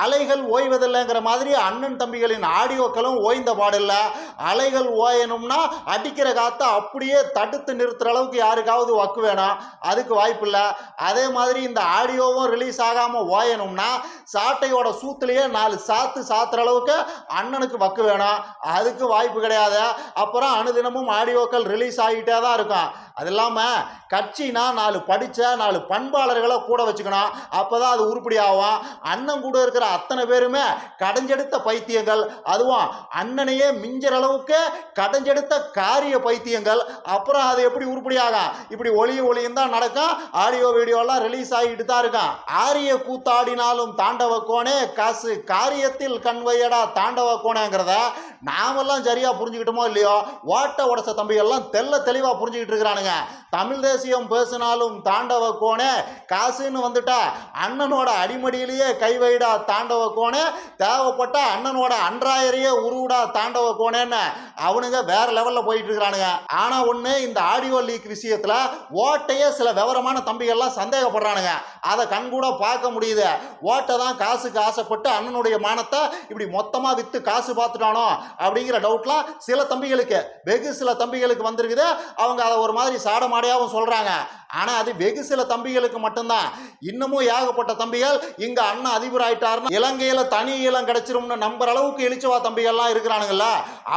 அலைகள் ஓய்வதில்லைங்கிற மாதிரி அண்ணன் தம்பிகளின் ஆடியோக்களும் ஓய்ந்த பாடில்லை. அலைகள் ஓயணும்னா அடிக்கிற காற்றை அப்படியே தடுத்து நிறுத்துற அளவுக்கு யாருக்காவது வக்கு வேணும், அதுக்கு வாய்ப்பு இல்லை. அதே மாதிரி இந்த ஆடியோவும் ரிலீஸ் ஆகாமல் ஓயணும்னா சாட்டையோட சூத்துலேயே 4 சாத்துற அளவுக்கு அண்ணனுக்கு வக்கு வேணும், அதுக்கு வாய்ப்பு கிடையாது. அப்புறம் அனுதினமும் ஆடியோக்கள் ரிலீஸ் ஆகிட்டே தான் இருக்கும். அது இல்லாமல் கட்சினா 4 படித்த 4 பண்பாளர்களை கூட வச்சுக்கணும், அப்போ தான் அது உருப்படி ஆகும். அண்ணன் கூட இருக்கிற அத்தனை பேருமே கடைஞ்செடுத்த பைத்தியங்கள், அதுவும் அண்ணனையே மிஞ்சற அளவுக்கு கடைஞ்செடுத்த காரிய பைத்தியங்கள். அப்புறம் அது எப்படி உருப்படியாகும்? இப்படி ஒளியும் தான் நடக்கும். ஆடியோ வீடியோலாம் ரிலீஸ் ஆகிட்டு தான் இருக்கும். ஆரிய கூத்தாடினாலும் தாண்டவ கோணே காசு காரியத்தில் கண்வையடா தாண்டவ கோணேங்கிறத நாமெல்லாம் சரியா புரிஞ்சுக்கிட்டோமோ இல்லையோ, ஓட்ட உடச்ச தம்பிகள்லாம் தெளிவா புரிஞ்சுக்கிட்டு இருக்கிறானுங்க. தமிழ் தேசியம் பேசினாலும் தாண்டவ கோணே காசுன்னு வந்துட்டா அண்ணனோட அடிமடியிலேயே கை வைடா தாண்டவ கோணே, தேவைப்பட்ட அண்ணனோட அன்றாயரையே உருவிடா தாண்டவ கோணேன்னு அவனுங்க வேற லெவலில் போயிட்டு இருக்கிறானுங்க. ஆனா ஒன்று, இந்த ஆடியோ லீக் விஷயத்துல ஓட்டையே சில விவரமான தம்பிகள்லாம் சந்தேகப்படுறானுங்க. அதை கண்கூட பார்க்க முடியுது. ஓட்டை தான் காசுக்கு ஆசைப்பட்டு அண்ணனுடைய மானத்தை இப்படி மொத்தமாக விற்று காசு பார்த்துட்டானோ அப்படிங்கிற டவுட்லாம் சில தம்பிகளுக்கு, வெகு சில தம்பிகளுக்கு வந்திருக்குது. அவங்க அதை ஒரு மாதிரி சாடமாடையாகவும் சொல்றாங்க. ஆனால் அது வெகு சில தம்பிகளுக்கு மட்டும்தான். இன்னமும் ஏகப்பட்ட தம்பிகள் இங்கே அண்ணன் அதிபர் ஆயிட்டாருன்னா இலங்கையில் தனி ஈழம் கிடைச்சிரும்னு நம்புற அளவுக்கு இழிச்சவா தம்பிகள்லாம் இருக்கிறானுங்கல்ல,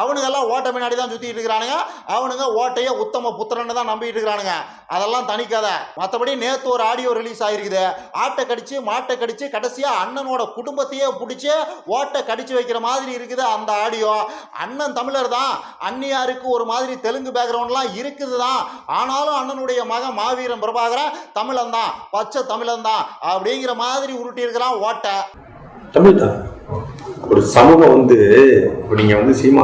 அவனுங்கெல்லாம் ஓட்டை பின்னாடி தான் சுற்றிட்டு இருக்கிறானுங்க. அவனுங்க ஓட்டையே உத்தம புத்திரன்னு தான் நம்பிட்டு இருக்கிறானுங்க. அதெல்லாம் தனிக்கதை. மற்றபடி நேற்று ஒரு ஆடியோ ரிலீஸ் ஆகிருக்குது. ஆட்டை கடிச்சு மாட்டை கடிச்சு கடைசியாக அண்ணனோட குடும்பத்தையே பிடிச்சி ஓட்டை கடிச்சு வைக்கிற மாதிரி இருக்குது அந்த ஆடியோ. அண்ணன் தமிழர் தான், அந்நியாருக்கு ஒரு மாதிரி தெலுங்கு பேக்ரவுண்ட்லாம் இருக்குது தான். ஆனாலும் அண்ணனுடைய மகன் மாவீரன் பிரபாகரன் தமிழன் தான், பச்சை தமிழன் தான் அப்படிங்கிற மாதிரி உருட்டி இருக்கிறான் ஓட்டை. தமிழ் தான் ஒரு சமூகம் வந்து இப்போ நீங்கள் வந்து சீமா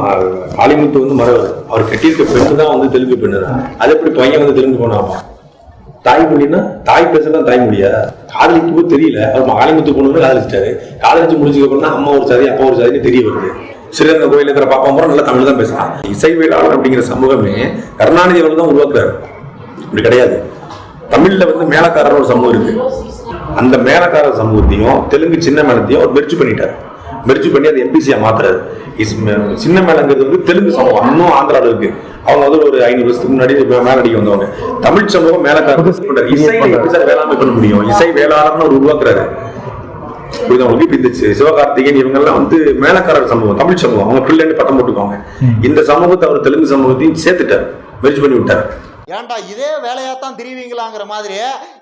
காளிமுத்து வந்து மறவர், அவர் கட்டியிருக்க பெண்ணு தான் வந்து தெலுங்கு பெண்ணு தான். அது எப்படி பையன் வந்து தெலுங்கு போனாமா? தாய்மொழின்னா தாய் பேசலாம் தாய்மொழியா? காதலிக்கும் தெரியல. அவர் காளிமுத்து பொண்ணு காதலிச்சிட்டாரு. காதலிச்சு முடிச்சுக்கப்புறம் தான் அம்மா ஒரு சாதி அப்பா ஒரு சாதின்னு தெரிய வருது. ஸ்ரீரங்க கோயில் இருக்கிற பாப்பா முறை நல்லா தமிழ் தான் பேசலாம். இசைவேளாளர் அப்படிங்கிற சமூகமே கருணாநிதி அவர்கள் தான் உருவாக்குறாரு. இப்படி கிடையாது. தமிழ்ல வந்து மேலக்காரர் ஒரு சமூகம் இருக்கு. அந்த மேலக்காரர் சமூகத்தையும் தெலுங்கு சின்ன மேளத்தையும் ஒரு மெர்ஜ் பண்ணிட்டாரு. மெர்ஜ் பண்ணி அது எம்பிசியா மாத்துறாரு. சின்ன மேளங்கிறது வந்து தெலுங்கு சமூகம் இன்னும் ஆந்திராவில் இருக்கு. அவங்க வந்து ஒரு 500 வருஷத்துக்கு முன்னாடி மேலடிக்க வந்தவங்க. தமிழ் சமூகம் மேலக்காரர் இசை வேளாண்மை பண்ண முடியும். இசை வேளாளர்னு ஒரு உருவாக்குறாரு. உங்களுக்கு இந்த சிவகார்த்திகேயன் இவங்கெல்லாம் வந்து மேலக்காரர் சமூகம், தமிழ் சமூகம். அவங்க பிள்ளைன்னு பட்டம் போட்டுக்கோங்க. இந்த சமூகத்தை அவர் தெலுங்கு சமூகத்தையும் சேர்த்துட்டார், மெர்ஜ் பண்ணி விட்டார். ஏன்டா இதே வேலையாத்தான் திரிவீங்களாங்கிற மாதிரி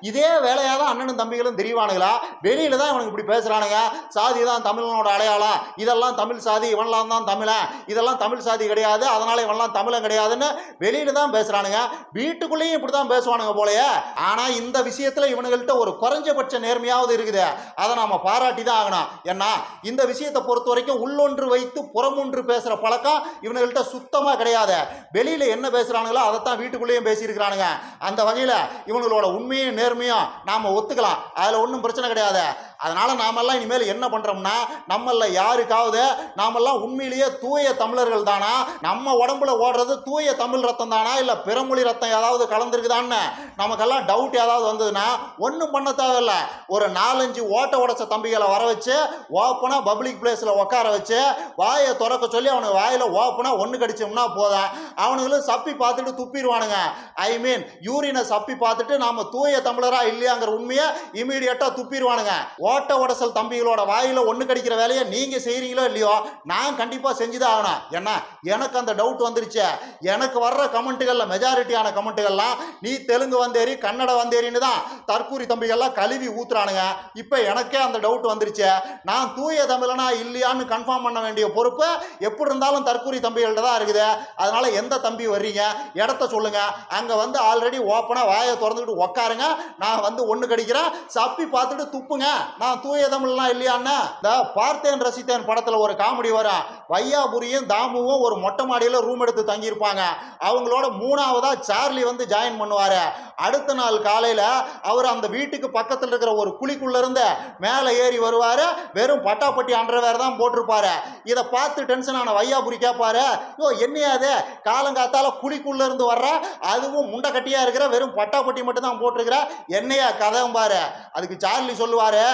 இதே வேலையாக தான் அண்ணனும் தம்பிகளும் திரிவானுங்களா? வெளியில தான் இவனுக்கு இப்படி பேசுறானுங்க. சாதி தான் தமிழனோட அடையாளம், இதெல்லாம் தமிழ் சாதி, இவன்லாம் தான் தமிழன், இதெல்லாம் தமிழ் சாதி கிடையாது, அதனால இவன்லாம் தமிழன் கிடையாதுன்னு வெளியில தான் பேசுறானுங்க. வீட்டுக்குள்ளேயும் இப்படி தான் பேசுவானுங்க போலயே. ஆனா இந்த விஷயத்துல இவனுங்கள்ட்ட ஒரு குறைஞ்சபட்ச நேர்மையாவது இருக்குது. அதை நாம பாராட்டி தான் ஆகணும். ஏன்னா இந்த விஷயத்தை பொறுத்த வரைக்கும் உள்ளொன்று வைத்து புறமொன்று பேசுற பழக்கம் இவனுங்கள்ட்ட சுத்தமா கிடையாது. வெளியில என்ன பேசுறானுங்களோ அதைத்தான் வீட்டுக்குள்ளேயும் பேசியிருக்கிறானுங்க. அந்த வகையில் இவங்களோட உண்மையும் நேர்மையும் நாம ஒத்துக்கலாம், அதில் ஒன்றும் பிரச்சனை கிடையாது. அதனால நாமெல்லாம் இனிமேல் என்ன பண்றோம்னா, நம்மள யாருக்காவது நாமெல்லாம் உண்மையிலேயே தூய தமிழர்கள் தானா, நம்ம உடம்புல ஓடுறது தூய தமிழ் ரத்தம் தானா, இல்லை பிறமொழி ரத்தம் ஏதாவது கலந்துருக்குதான்னு நமக்கெல்லாம் டவுட் ஏதாவது வந்ததுன்னா ஒன்றும் பண்ண தேவையில்லை. ஒரு 4-5 ஓட்ட உடச்ச தம்பிகளை வர வச்சு ஓப்பனாக பப்ளிக் பிளேஸில் உட்கார வச்சு வாயை திறக்க சொல்லி அவனுக்கு வாயில் ஓப்பனாக ஒன்று கடிச்சோம்னா போதும். அவனுங்களும் சப்பி பார்த்துட்டு துப்பிடுவானுங்க. ஐ மீன் யூரினை சப்பி பார்த்துட்டு நாம தூய தமிழரா இல்லையாங்கிற உண்மையை இமீடியட்டாக துப்பிடுவானுங்க. ஓட்ட உடசல் தம்பிகளோட வாயில ஒன்று கடிக்கிற வேலையை நீங்க செய்றீங்களோ இல்லையோ, நான் கண்டிப்பா செஞ்சுதான் ஆகணும். ஏன்னா எனக்கு அந்த டவுட் வந்துருச்சு. எனக்கு வர்ற கமெண்ட்டுகள்ல மெஜாரிட்டியான கமெண்ட்டுகள்லாம் நீ தெலுங்கு வந்தேரி கன்னட வந்தேரின்னு தான் தற்கூரி தம்பிகள்லாம் கழுவி ஊத்துறானுங்க. இப்போ எனக்கே அந்த டவுட் வந்துருச்சு. நான் தூய தமிழனா இல்லையான்னு கன்ஃபார்ம் பண்ண வேண்டிய பொறுப்பு எப்படி இருந்தாலும் தற்கூரி தம்பிகள்கிட்ட தான் இருக்குது. அதனால எந்த தம்பி வர்றீங்க, இடத்த சொல்லுங்க, அங்க வந்து ஆல்ரெடி ஓப்பனா வாயை திறந்துக்கிட்டு உக்காருங்க, நான் வந்து ஒன்று கடிக்கிறேன், சப்பி பார்த்துட்டு துப்புங்க, நான் தூய தமிழ்லாம் இல்லையான்னு. இந்த பார்த்தேன் ரசித்தேன் படத்துல ஒரு காமெடி வரும். வையாபுரியும் தாமுவும் ஒரு மொட்டை மாடியில் ரூம் எடுத்து தங்கியிருப்பாங்க. அவங்களோட 3ஆவதா சார்லி வந்து ஜாயின் பண்ணுவாரு. அடுத்த நாள் காலையில் அவர் அந்த வீட்டுக்கு பக்கத்தில் இருக்கிற ஒரு குழிக்குள்ள இருந்து மேலே ஏறி வருவார். வெறும் பட்டாப்பட்டி அண்டர்வேர் தான் போட்டிருப்பாரு. இதை பார்த்து டென்ஷன் ஆன வையாபுரி கேட்பாரு, யோ என்னையாது காலங்காத்தால குழிக்குள்ள இருந்து வர்ற, அதுவும் முண்டை கட்டியா இருக்கிற, வெறும் பட்டாப்பட்டி மட்டும் தான் போட்டிருக்கிற, என்னையா கதையும் பாரு. அதுக்கு சார்லி சொல்லுவாரு,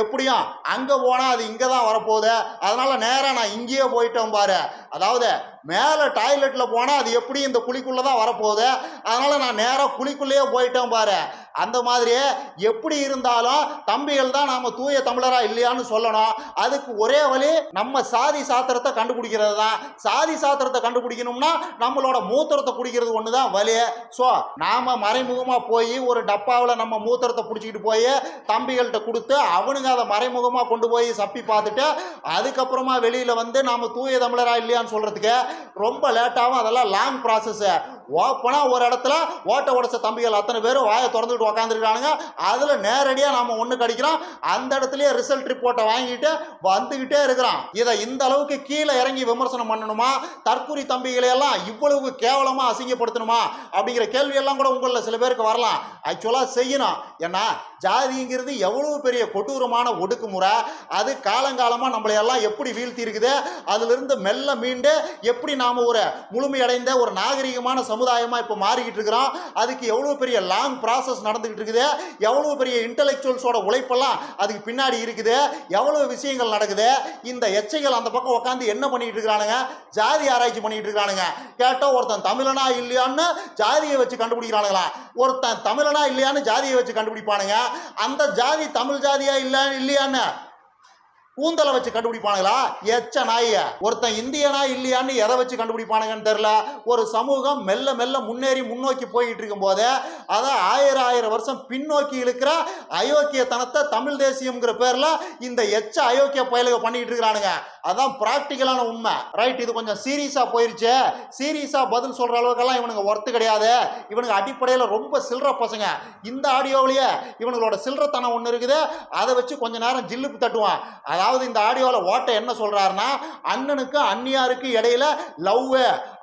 எப்படியும் அங்கே போனால் அது இங்கே தான் வரப்போகுது, அதனால் நேராக நான் இங்கேயே போயிட்டேன் பாரு. அதாவது மேலே டாய்லெட்டில் போனால் அது எப்படி இந்த குழிக்குள்ளே தான் வரப்போகுது, அதனால் நான் நேராக குழிக்குள்ளேயே போயிட்டேன் பாரு. அந்த மாதிரி எப்படி இருந்தாலும் தம்பிகள் தான் நாம் தூய தமிழரா இல்லையான்னு சொல்லணும். அதுக்கு ஒரே வழி நம்ம சாதி சாத்திரத்தை கண்டுபிடிக்கிறது தான். சாதி சாத்திரத்தை கண்டுபிடிக்கணும்னா நம்மளோட மூத்திரத்தை குடிக்கிறது ஒன்று தான் வழி. ஸோ நாம் மறைமுகமாக போய் ஒரு டப்பாவில் நம்ம மூத்திரத்தை பிடிச்சிக்கிட்டு போய் தம்பிகள்கிட்ட கொடுத்து அவனுங்க அதை மறைமுகமாக கொண்டு போய் சப்பி பார்த்துட்டு அதுக்கப்புறமா வெளியில் வந்து நாம் தூய தமிழரா இல்லையான்னு சொல்கிறதுக்கு ரொம்ப லேட்டாகும். அதெல்லாம் லாங் ப்ராசஸ்ஸு. ஓப்பனாக ஒரு இடத்துல ஓட்ட உடச்ச தம்பிகள் அத்தனை பேரும் வாயை திறந்துக்கிட்டு உக்காந்துருக்கானுங்க. அதில் நேரடியாக நாம் ஒன்று கடிக்கிறோம், அந்த இடத்துலையே ரிசல்ட் ரிப்போர்ட்டை வாங்கிட்டு வந்துக்கிட்டே இருக்கிறோம். இதை இந்த அளவுக்கு கீழே இறங்கி விமர்சனம் பண்ணணுமா, தற்குறி தம்பிகளையெல்லாம் இவ்வளவு கேவலமாக அசிங்கப்படுத்தணுமா அப்படிங்கிற கேள்வியெல்லாம் கூட உங்களில் சில பேருக்கு வரலாம். ஆக்சுவலாக செய்யணும். ஏன்னா ஜாதிங்கிறது எவ்வளவு பெரிய கொடூரமான ஒடுக்குமுறை, அது காலங்காலமாக நம்மளையெல்லாம் எப்படி வீழ்த்தி இருக்குது, அதிலிருந்து மெல்ல மீண்டு எப்படி நாம் ஒரு முழுமையடைந்த ஒரு நாகரிகமான சமுதாயமாக இப்போ மாறிக்கிட்டு இருக்கிறோம். அதுக்கு எவ்வளோ பெரிய லாங் ப்ராசஸ் நடந்துக்கிட்டு இருக்குது, எவ்வளோ பெரிய இன்டலெக்சுவல்ஸோட உழைப்பெல்லாம் அதுக்கு பின்னாடி இருக்குது, எவ்வளோ விஷயங்கள் நடக்குது. இந்த எச்சைகள் அந்த பக்கம் உட்காந்து என்ன பண்ணிக்கிட்டு இருக்கிறானுங்க, ஜாதி ஆராய்ச்சி பண்ணிக்கிட்டு இருக்கிறானுங்க. கேட்டால் ஒருத்தன் தமிழனா இல்லையான்னு ஜாதியை வச்சு கண்டுபிடிக்கிறானுங்களா, ஒருத்தன் தமிழனா இல்லையான்னு ஜாதியை வச்சு கண்டுபிடிப்பானுங்க. அந்த ஜாதி தமிழ் ஜாதியா இல்லையான்னு கூந்தலை வச்சு கண்டுபிடிப்பானுங்களா, எச்ச நாய. ஒருத்தன் இந்தியனா இல்லையான்னு எதை வச்சு கண்டுபிடிப்பானுங்கன்னு தெரியல. ஒரு சமூகம் மெல்ல மெல்ல முன்னோக்கி போயிட்டு இருக்கும் போது அதை ஆயிரம் வருஷம் பின்னோக்கி இழுக்கிற அயோக்கியத்தனத்தை தமிழ் தேசியம்ங்கிற பேர்ல இந்த எச்ச அயோக்கிய பயலுக பண்ணிட்டு இருக்கிறானுங்க. அதான் பிராக்டிக்கலான உண்மை. ரைட், இது கொஞ்சம் சீரியஸா போயிருச்சு. சீரியஸா பதில் சொல்ற அளவுக்கெல்லாம் இவனுங்க ஒர்த்து கிடையாது. இவனுங்க அடிப்படையில் ரொம்ப சில்லற பசங்க. இந்த ஆடியோவிலேயே இவனுங்களோட சில்லறத்தனம் ஒன்று இருக்குது, அதை வச்சு கொஞ்ச நேரம் ஜில்லுப்பு தட்டுவான். அதாவது இந்த ஆடியோவில் ஓட்ட என்ன சொல்றாருன்னா, அண்ணனுக்கு அண்ணியாருக்கு இடையில லவ்,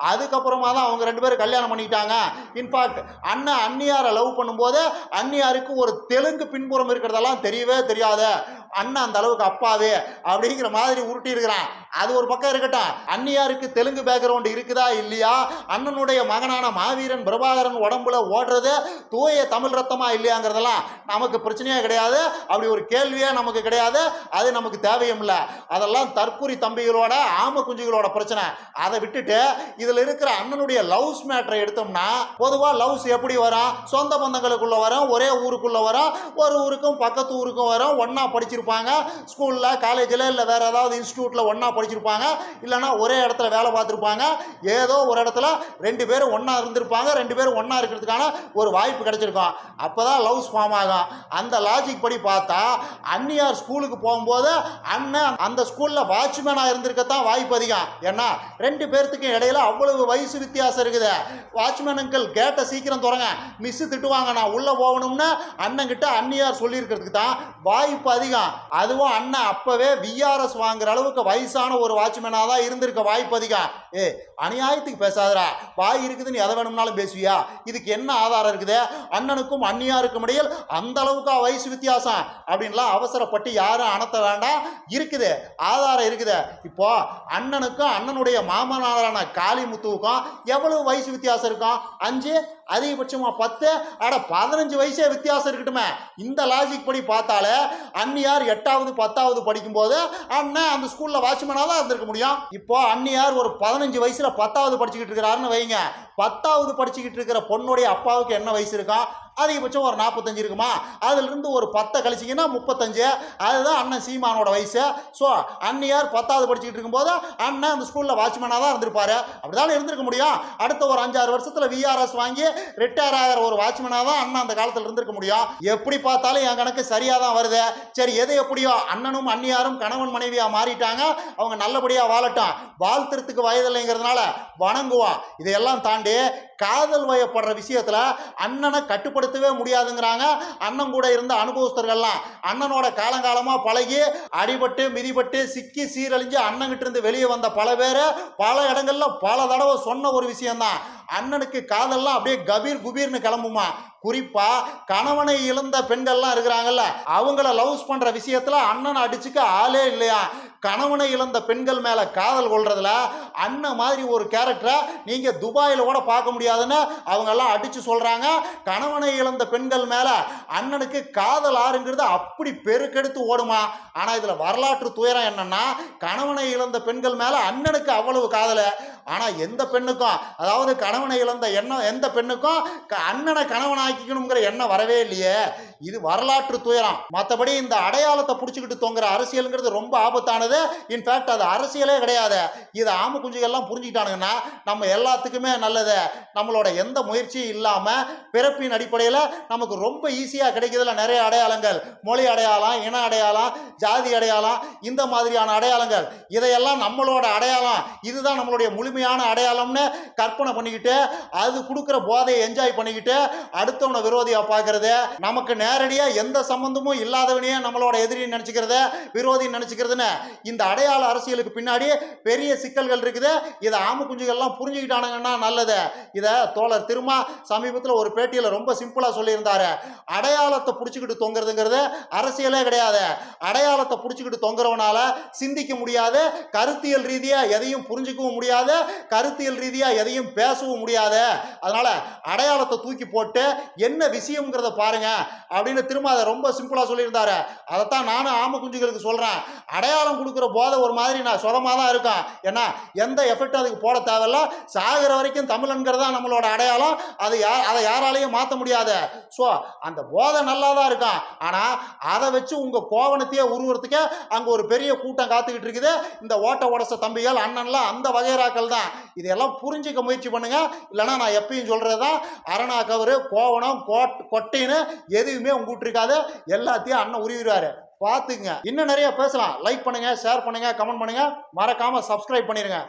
அதுக்கப்புறமா தான் அவங்க ரெண்டு பேரும் கல்யாணம் பண்ணிக்கிட்டாங்க. இன்ஃபேக்ட் அண்ணன் அண்ணியாரை லவ் பண்ணும்போது அண்ணியாருக்கு ஒரு தெலுங்கு பின்புறம் இருக்கிறதெல்லாம் தெரியவே தெரியாது, அண்ணன் அந்த அளவுக்கு அப்பாவே அப்படிங்கிற மாதிரி உருட்டி இருக்கிறான். அது ஒரு பக்கம் இருக்கட்டும், அண்ணியாருக்கு தெலுங்கு பேக்ரவுண்ட் இருக்குதா இல்லையா, அண்ணனுடைய மகனான மாவீரன் பிரபாகரன் உடம்புல ஓடுறது தூய தமிழ் ரத்தமா இல்லையாங்கிறதெல்லாம் நமக்கு பிரச்சனையே கிடையாது. அப்படி ஒரு கேள்வியே நமக்கு கிடையாது, அது நமக்கு தேவையும் இல்லை. அதெல்லாம் தற்குறி தம்பிகளோட ஆம குஞ்சுகளோட பிரச்சனை. அதை விட்டுட்டு இதில் இருக்கிற அண்ணனுடைய லவ்ஸ் மேட்டரை எடுத்தோம்னா, பொதுவாக லவ்ஸ் எப்படி வரும், சொந்த பந்தங்களுக்குள்ள வரும், ஒரே ஊருக்குள்ள வரும், ஒரு ஊருக்கும் பக்கத்து ஊருக்கும் வரும், ஒன்னா படிச்சிருப்பாங்க, ஸ்கூலில் காலேஜில் இல்லை வேற ஏதாவது இன்ஸ்டியூட்டில் ஒன்றா படிச்சிருப்பாங்க, இல்லைனா ஒரே இடத்துல வேலை பார்த்துருப்பாங்க, ஏதோ ஒரு இடத்துல ரெண்டு பேரும் ஒன்றா இருந்திருப்பாங்க, ரெண்டு பேரும் ஒன்றா இருக்கிறதுக்கான ஒரு வாய்ப்பு கிடைச்சிருக்கும். அப்போ தான் லவ்ஸ் ஃபார்ம் ஆகும். அந்த லாஜிக் படி பார்த்தா அண்ணியார் ஸ்கூலுக்கு போகும்போது அண்ணன் அந்த ஸ்கூலில் வாட்ச்மேனாக இருந்திருக்கத்தான் வாய்ப்பு அதிகம். ஏன்னா ரெண்டு பேர்த்துக்கும் இடையில அவ்வளவு வயசு வித்தியாசம் இருக்குது. வாட்ச்மேன் அங்கிள் கேட்டை சீக்கிரம் தொடங்க, மிஸ் திட்டுவாங்க, நான் உள்ளே போகணும்னு அண்ணன்கிட்ட அண்ணியார் சொல்லியிருக்கிறதுக்கு தான் வாய்ப்பு அதிகம். அதுவும் அண்ணன் அப்பவே விஆர்எஸ் வாங்குற அளவுக்கு வயசான ஒரு வாட்ச்மேனாக தான் இருந்திருக்க வாய்ப்பு அதிகம். அநியாயத்துக்கு பேசாதரா, வாய் இருக்குதுன்னு எதை வேணும்னாலும் பேசுவியா, இதுக்கு என்ன ஆதாரம் இருக்குது, அண்ணனுக்கும் அண்ணியாருக்கும் இடையில் அந்த அளவுக்கு வயசு வித்தியாசம் அப்படின்லாம் அவசரப்பட்டு யாரும் அணத்த வேண்டாம். இருக்குது, ஆதாரம் இருக்குது. இப்போ அண்ணனுக்கும் அண்ணனுடைய மாமனாரான காளிமுத்துவுக்கும் எவ்வளவு வயசு வித்தியாசம் இருக்கும், 5, அதிகபட்சமாக 10, 15 வயசே வித்தியாசம் இருக்கட்டுமே. இந்த லாஜிக் படி பார்த்தாலே அண்ணியார் 8வது 10வது படிக்கும்போது அண்ணன் அந்த ஸ்கூலில் வாட்ச்மேனாக தான் இருந்திருக்க முடியும். இப்போ அண்ணியார் ஒரு 15 வயசில் 10வது படிச்சுக்கிட்டு இருக்கிறாருன்னு வைங்க. 10வது படிச்சுக்கிட்டு இருக்கிற பொண்ணுடைய அப்பாவுக்கு என்ன வயசு இருக்கும், அதிகபட்சம் ஒரு 45 இருக்குமா, அதிலிருந்து ஒரு 10 கழிச்சிங்கன்னா 35, அதுதான் அண்ணன் சீமானோட வயசு. ஸோ அண்ணியார் 10வது படிச்சுக்கிட்டு இருக்கும்போது அண்ணன் அந்த ஸ்கூலில் வாட்ச்மேனாக தான் இருந்திருப்பாரு, அப்படிதான் இருந்திருக்க முடியும். அடுத்த ஒரு 5-6 வருஷத்தில் விஆர்எஸ் வாங்கி ரிட்டையர் ஆகிற ஒரு வாட்ச்மேனாக தான் அண்ணன் அந்த காலத்தில் இருந்திருக்க முடியும். எப்படி பார்த்தாலும் என் கணக்கு சரியாக தான் வருது. சரி, எது எப்படியோ அண்ணனும் அண்ணியாரும் கணவன் மனைவியாக மாறிட்டாங்க, அவங்க நல்லபடியாக வாழட்டும், வாழ்த்துறதுக்கு வயதில்லைங்கிறதுனால வணங்குவோம். இதையெல்லாம் தாண்டி காதல் வயப்படுற விஷயத்துல அண்ணனை கட்டுப்படுத்தவே முடியாதுங்கிறாங்க அண்ணன் கூட இருந்த அனுபவஸ்தர்கள்லாம். அண்ணனோட காலங்காலமா பழகி அடிபட்டு மிதிபட்டு சிக்கி சீரழிஞ்சு அண்ணன்கிட்ட இருந்து வெளியே வந்த பல பேர் பல இடங்கள்ல பல தடவை சொன்ன ஒரு விஷயம்தான், அண்ணனுக்கு காதல்லாம் அப்படியே கபீர் குபீர்னு கிளம்புமா. குறிப்பா கணவனை இழந்த பெண்கள்லாம் இருக்கிறாங்கல்ல, அவங்கள லவ்ஸ் பண்ற விஷயத்துல அண்ணனை அடிச்சுக்க ஆளே இல்லையா. கணவனை இழந்த பெண்கள் மேல காதல் கொள்றதுல அண்ணன் மாதிரி ஒரு கேரக்டரை நீங்க துபாயில கூட பார்க்க முடியாதுன்னு அவங்க எல்லாம் அடிச்சு சொல்றாங்க. கணவனை இழந்த பெண்கள் மேல அண்ணனுக்கு காதல் ஆறுங்கிறது அப்படி பெருக்கெடுத்து ஓடுமா. ஆனா இதுல வரலாற்று துயரம் என்னன்னா, கணவனை இழந்த பெண்கள் மேல அண்ணனுக்கு அவ்வளவு காதல், ஆனா எந்த பெண்ணுக்கும், அதாவது கணவனை இழந்த எண்ணம் எந்த பெண்ணுக்கும் அண்ணனை கணவனாக்கிக்கணுங்கிற எண்ணம் வரவே இல்லையே. இது வரலாற்று துயரம். மற்றபடி இந்த அடையாளத்தை பிடிச்சிக்கிட்டு தொங்குற அரசியலுங்கிறது ரொம்ப ஆபத்தானது. இன்ஃபேக்ட் அது அரசியலே கிடையாது. இதை ஆம குஞ்சுகள்லாம் புரிஞ்சுக்கிட்டானுங்கன்னா நம்ம எல்லாத்துக்குமே நல்லது. நம்மளோட எந்த முயற்சியும் இல்லாம பிறப்பின் அடிப்படையில் நமக்கு ரொம்ப ஈஸியாக கிடைக்கிறதுல நிறைய அடையாளங்கள், மொழி அடையாளம், இன அடையாளம், ஜாதி அடையாளம், இந்த மாதிரியான அடையாளங்கள், இதையெல்லாம் நம்மளோட அடையாளம், இதுதான் நம்மளுடைய முழுமையான அடையாளம்னு கற்பனை பண்ணிக்கிட்டு அது கொடுக்குற போதையை என்ஜாய் பண்ணிக்கிட்டு அடுத்தவனை விரோதியா பார்க்கறது, நமக்கு நேரடியா எந்த சம்பந்தமும் இல்லாதவனையே நம்மளோட எதிரின்னு நினைச்சுக்கிறது, விரோதின்னு நினைச்சுக்கிறதுன்னு இந்த அடையாள அரசியலுக்கு பின்னாடி பெரிய சிக்கல்கள் இருக்குது. இதை ஆம குஞ்சுகள்லாம் புரிஞ்சுக்கிட்டானுங்கன்னா நல்லது. இதை தோழர் திருமா சமீபத்தில் ஒரு பேட்டியில் ரொம்ப சிம்பிளா சொல்லியிருந்தாரு. அடையாளத்தை பிடிச்சிக்கிட்டு தொங்குறதுங்கிறது அரசியலே கிடையாது. அடையாளத்தை பிடிச்சிக்கிட்டு தொங்குறவனால சிந்திக்க முடியாது, கருத்தியல் ரீதியா எதையும் புரிஞ்சுக்கவும் முடியாது, கருத்தியல் ரீதியா எதையும் பேசவும் முடியாது. அதனால அடையாளத்தை தூக்கி போட்டு என்ன விஷயம்ங்கிறத பாருங்க அப்படின்னு திரும்ப அதை ரொம்ப சிம்பிளா சொல்லியிருந்தாரு. அதைத்தான் நானும் ஆம குஞ்சுகளுக்கு சொல்றேன். அடையாளம் கொடுக்குற போதை ஒரு மாதிரி நான் சுகமாக தான் இருக்கும். ஏன்னா எந்த எஃபெக்ட் அதுக்கு போட தேவையில்ல. சாகிற வரைக்கும் தமிழன்கிறதா நம்மளோட அடையாளம். அதை யாராலையும் மாற்ற முடியாது. ஸோ அந்த போதை நல்லா தான் இருக்கும். ஆனால் அதை வச்சு உங்கள் கோவணத்தையே உருவறதுக்கு அங்கே ஒரு பெரிய கூட்டம் காத்துக்கிட்டு இருக்குது. இந்த ஓட்ட உடச தம்பிகள் அண்ணன்லாம் அந்த வகைராக்கள் தான். இதெல்லாம் புரிஞ்சுக்க முயற்சி பண்ணுங்க. இல்லைன்னா நான் எப்பயும் சொல்கிறது தான், அரணா கவரு, கோவணம், கொட்டைன்னு எதுவுமே உங்ககிட்ட இருக்காது. எல்லாத்தையும் அண்ணன் உருவிடுவாரு. பார்த்துக்குங்க. இன்னும் நிறைய பேசலாம். லைக் பண்ணுங்க, ஷேர் பண்ணுங்க, கமெண்ட் பண்ணுங்க. மறக்காம சப்ஸ்கிரைப் பண்ணிருங்க.